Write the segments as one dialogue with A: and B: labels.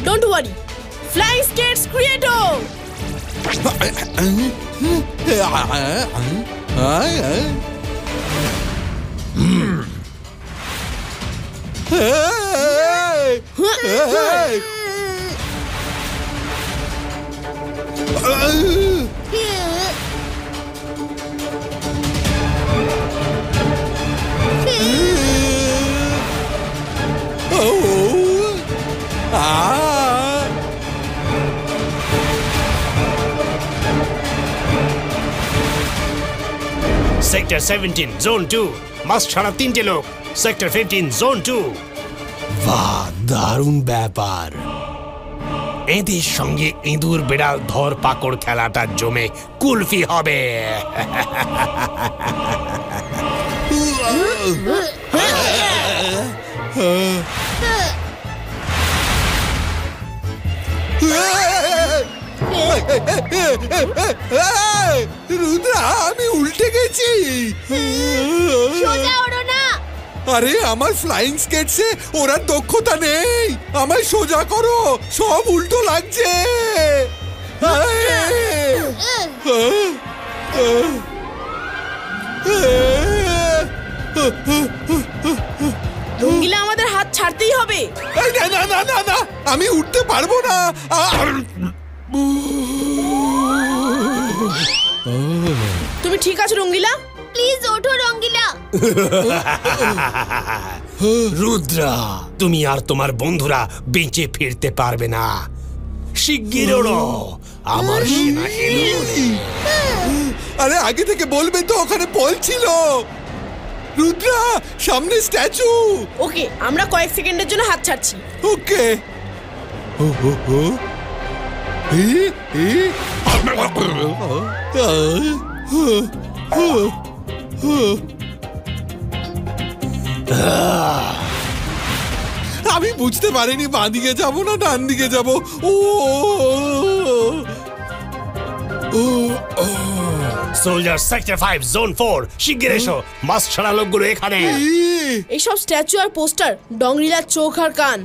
A: Don't worry. Flying Skates Creator!
B: Sector 17, Zone 2. মাস ছাড়া 3টে লোক। Sector 15, Zone 2. বাহ, দারুণ ব্যাপার। এদের সঙ্গে ইঁদুর বিড়াল ধর পাকড় খেলাটা জমে কুলফি হবে।
C: রুদ্রা, আমি উল্টে গেছি।
D: সোজা ওঠো না।
C: আরে আমার ফ্লাইং স্কেটসে ওরা দক্ষতা নেই, আমায় সোজা করো, সব উল্টো লাগছে।
A: রঙ্গিলা, আমাদের হাত ছাড়তেই হবে।
C: না না না না না, আমি উঠতে পারবো না।
A: তুমি ঠিক আছো রঙ্গিলা?
D: প্লিজ ওঠো রঙ্গিলা।
B: রুদ্রা, তুমি আর তোমার বন্ধুরা বেঁচে ফিরতে পারবে না। শিগগির ওড়ো, আমার সেনা এলো।
C: আরে আগে থেকে বলবে তো, ওখানে বল ছিল। রুদ্রা, সামনে স্ট্যাচু।
A: ওকে, আমরা কয়েক সেকেন্ডের জন্য হাত ছাড়ছি।
C: ওকে। আমি বুঝতে পারিনি বাঁ দিকে যাবো না ডান দিকে যাবো।
B: সোলজার সেক্টর 5, Zone 4, শিগগির এসো। মাস ছাড়া লোকগুলো এখানে।
A: এইসব স্ট্যাচু আর পোস্টার, ডংরিলার চোখ আর কান।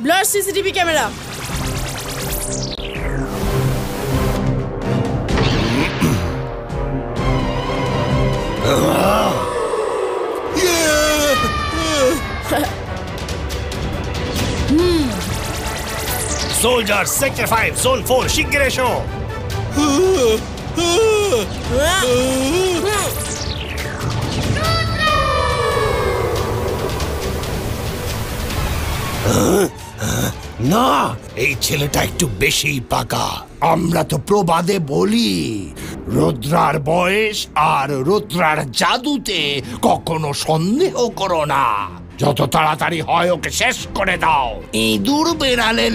A: Blur CCTV camera.
B: Soldier sector 5, Zone 4, শিগগির এসো। না, এই ছেলেটা একটু বেশি পাকা।
E: আমরা তো প্রবাদে বলি, রুদ্রার বয়স আর রুদ্রার জাদুতে কখনো সন্দেহ করো না। যত তাড়াতাড়ি হয় ওকে শেষ করে দাও। ইঁদুর বেড়ালের